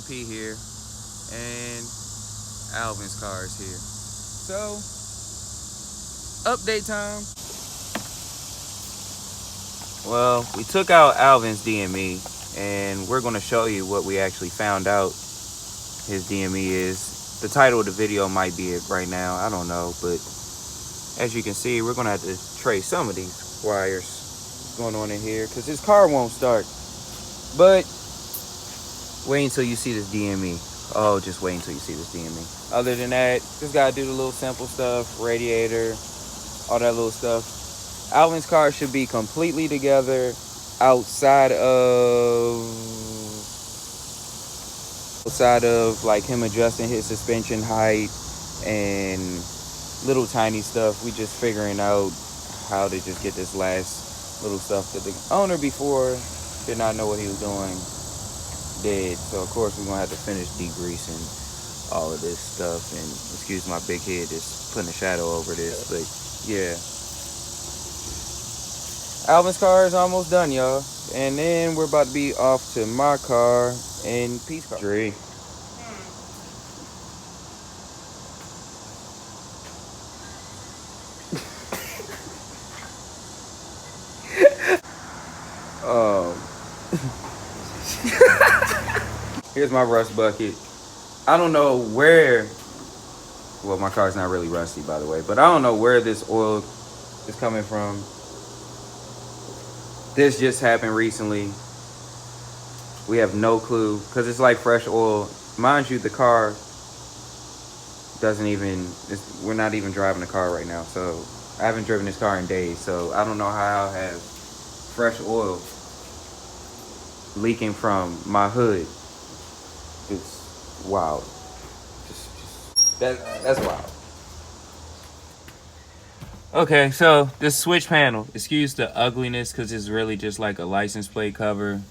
P here, and Alvin's car is here. So, update time. Well, we took out Alvin's DME, and we're going to show you what we actually found out his DME is. The title of the video might be it right now, I don't know, but as you can see, we're going to have to trace some of these wires going on in here because his car won't start. But wait until you see this DME. Oh, just wait until you see this DME. Other than that, just gotta do the little simple stuff, radiator, all that little stuff. Alvin's car should be completely together outside of like him adjusting his suspension height and little tiny stuff. We just figuring out how to just get this last little stuff that the owner before did not know what he was doing did. So of course we're gonna have to finish degreasing all of this stuff, and excuse my big head just putting a shadow over this, but yeah, Alvin's car is almost done, y'all, and then we're about to be off to my car and Pete's car. Dre. Here's my rust bucket. I don't know where, well, my car's not really rusty, by the way, but I don't know where this oil is coming from. This just happened recently. We have no clue, because it's like fresh oil. Mind you, the car doesn't even, we're not even driving the car right now, so I haven't driven this car in days, so I don't know how I'll have fresh oil leaking from my hood. It's wild. That's wild. Okay, so this switch panel, excuse the ugliness because it's really just like a license plate cover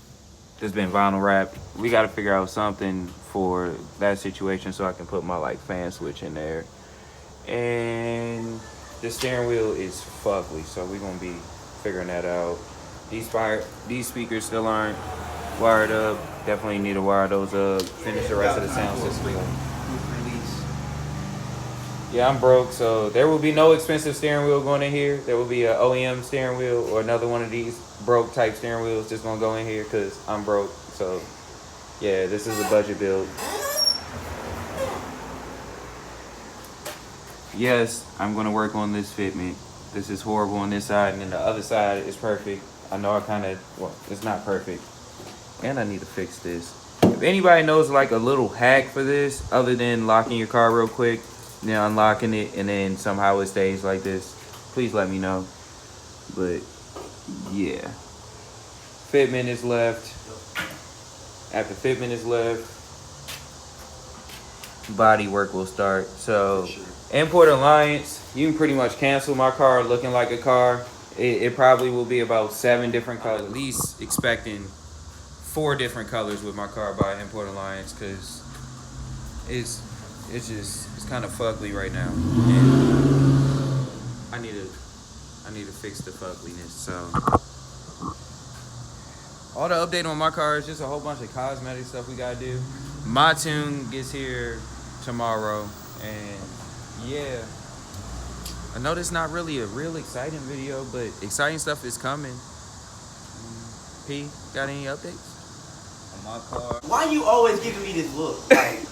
that's been vinyl wrapped. We got to figure out something for that situation so I can put my like fan switch in there. And the steering wheel is fugly, so we're gonna be figuring that out. These speakers still aren't wired up. Definitely need to wire those up. Finish the rest of the sound system. Yeah, I'm broke, so there will be no expensive steering wheel going in here. There will be an OEM steering wheel or another one of these broke type steering wheels just gonna go in here because I'm broke. So yeah, this is a budget build. Yes, I'm gonna work on this fitment. This is horrible on this side, and then the other side is perfect. I know well, it's not perfect. And I need to fix this. If anybody knows like a little hack for this, other than locking your car real quick, then unlocking it, and then somehow it stays like this, please let me know. But yeah, fitment is left. After fitment is left, body work will start. So Import Alliance, you can pretty much cancel my car looking like a car. It probably will be about 7 different colors. At least expecting 4 different colors with my car by Import Alliance, because it's kind of fugly right now, and I need to fix the fugliness. So all the update on my car is just a whole bunch of cosmetic stuff we gotta do. My tune gets here tomorrow, and yeah, I know this is not really a real exciting video, but exciting stuff is coming. P, got any updates on my car? Why you always giving me this look? Like,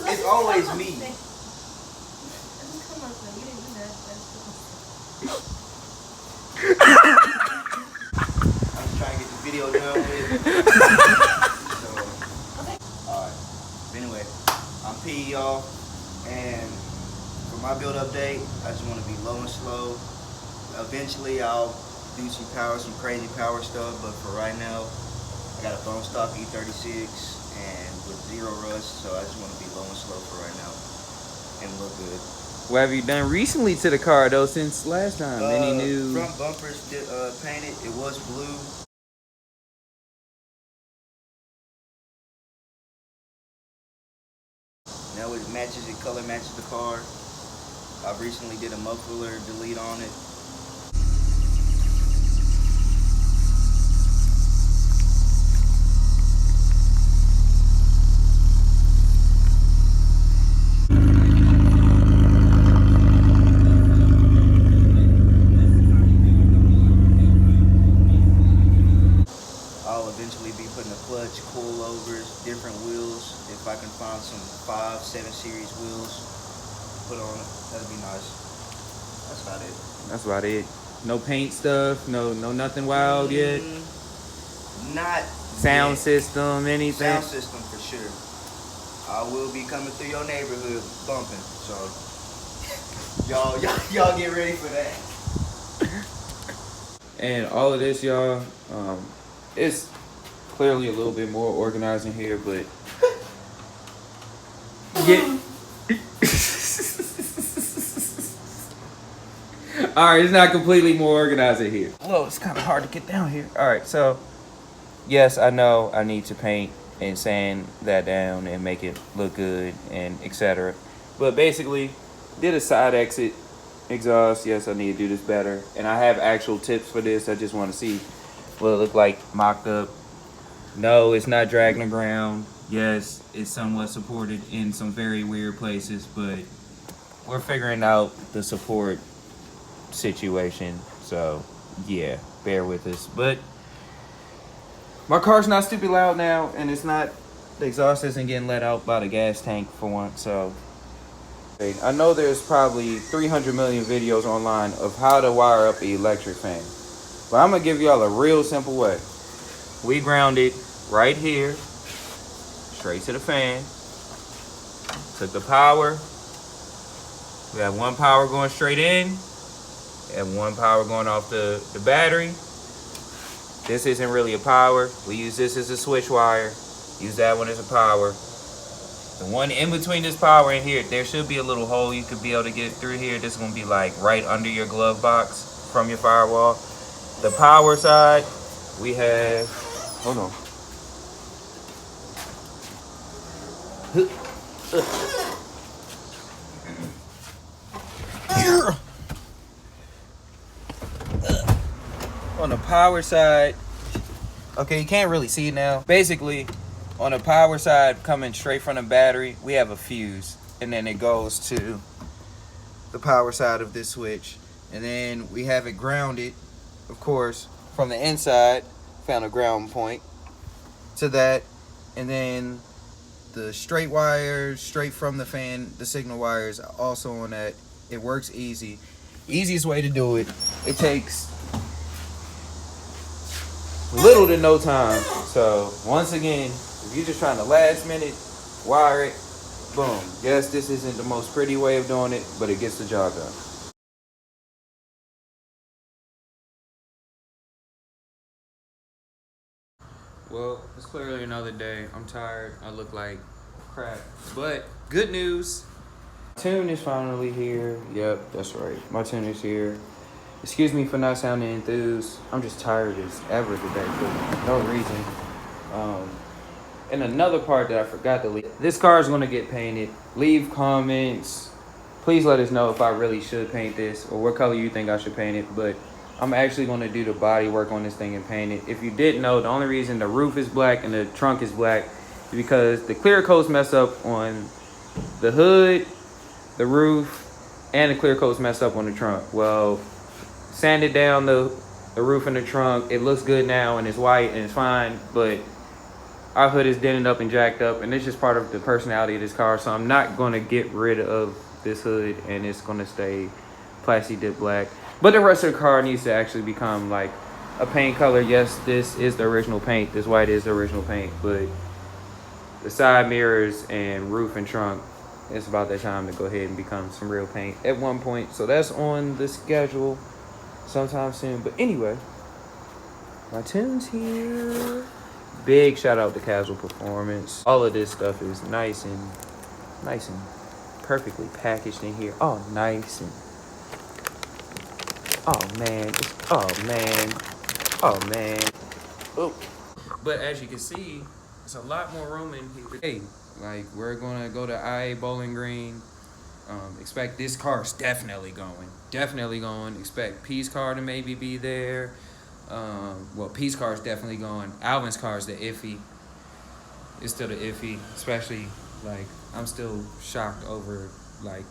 it's always me. I'm just trying to get the video done with. So, alright. Anyway, I'm P, y'all, and for my build update, I just want to be low and slow. Eventually, I'll do some crazy power stuff, but for right now, I got a bone stock E36 and with 0 rust, so I just want to be low and slow for right now and look good. What have you done recently to the car though since last time? Any new front bumpers painted? It was blue. Now it matches, it color matches the car. I recently did a muffler delete on it. put on it. That'd be nice. That's about it. That's about it. No paint stuff. No nothing wild yet. Not Sound yet. system, anything. Sound system for sure. I will be coming through your neighborhood bumping. So y'all get ready for that. And all of this, y'all, it's clearly a little bit more organized in here, but yeah. All right, it's not completely more organized in here. Well, it's kind of hard to get down here. All right, so yes, I know I need to paint and sand that down and make it look good and etc. But basically, did a side exit exhaust. Yes, I need to do this better, and I have actual tips for this. I just want to see what it look like mocked up. No, it's not dragging the ground. Yes, it's somewhat supported in some very weird places, but we're figuring out the support situation. So yeah, bear with us. But my car's not stupid loud now, and it's not, the exhaust isn't getting let out by the gas tank for once. So I know there's probably 300 million videos online of how to wire up an electric fan, but I'm gonna give y'all a real simple way. We ground it right here, straight to the fan. Took the power. We have one power going straight in, and one power going off the battery. This isn't really a power. We use this as a switch wire. Use that one as a power. The one in between this power and here, there should be a little hole you could be able to get through here. This is gonna be like right under your glove box from your firewall. The power side, we have, hold on. On the power side, okay, you can't really see it now. Basically, on the power side, coming straight from the battery, we have a fuse, and then it goes to the power side of this switch. And then we have it grounded, of course, from the inside, found a ground point to that. And then the straight wires, straight from the fan, the signal wires, also on that. It works easy. Easiest way to do it. It takes little to no time. So once again, if you're just trying to last minute wire it, boom. Yes, this isn't the most pretty way of doing it, but it gets the job done. Well, it's clearly another day. I'm tired. I look like crap. But good news. My tune is finally here. Yep, that's right. My tune is here. Excuse me for not sounding enthused. I'm just tired as ever today for no reason. And another part that I forgot to leave. This car is going to get painted. Leave comments. Please let us know if I really should paint this or what color you think I should paint it. But I'm actually going to do the body work on this thing and paint it. If you didn't know, the only reason the roof is black and the trunk is black is because the clear coats mess up on the hood, the roof, and the clear coats mess up on the trunk. Well, sanded down the roof and the trunk. It looks good now and it's white and it's fine, but our hood is dented up and jacked up, and it's just part of the personality of this car. So I'm not going to get rid of this hood, and it's going to stay plastic dip black. But the rest of the car needs to actually become like a paint color. Yes, this is the original paint. This white is the original paint, but the side mirrors and roof and trunk, it's about that time to go ahead and become some real paint at one point. So that's on the schedule sometime soon. But anyway, my tune's here. Big shout out to Casual Performance. All of this stuff is nice and perfectly packaged in here. Oh, nice and oh man. Oh. But as you can see, there's a lot more room in here. Hey, like we're gonna go to IA Bowling Green. Expect this car's definitely going. Expect P's car to maybe be there. Well, P's car is definitely going. Alvin's car is the iffy. It's still the iffy, especially like I'm still shocked over like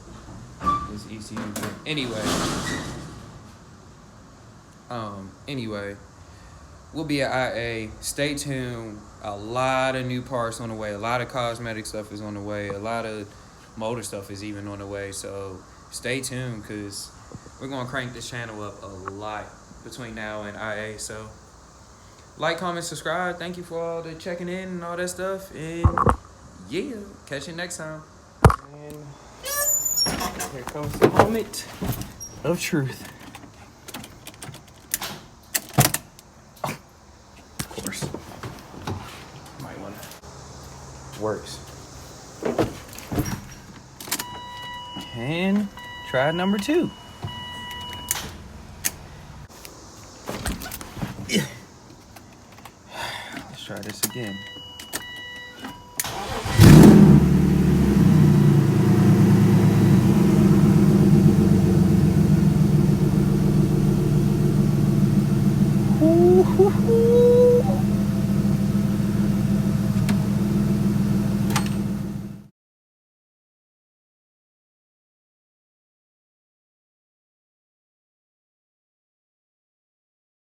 this ECU. But anyway, we'll be at IA. Stay tuned. A lot of new parts on the way. A lot of cosmetic stuff is on the way. A lot of motor stuff is even on the way. So stay tuned, because we're going to crank this channel up a lot between now and IA. So like, comment, subscribe. Thank you for all the checking in and all that stuff. And yeah, catch you next time. And here comes the moment of truth. Of course. Might want to. Works. And try number 2. Let's try this again. Ooh, hoo, hoo.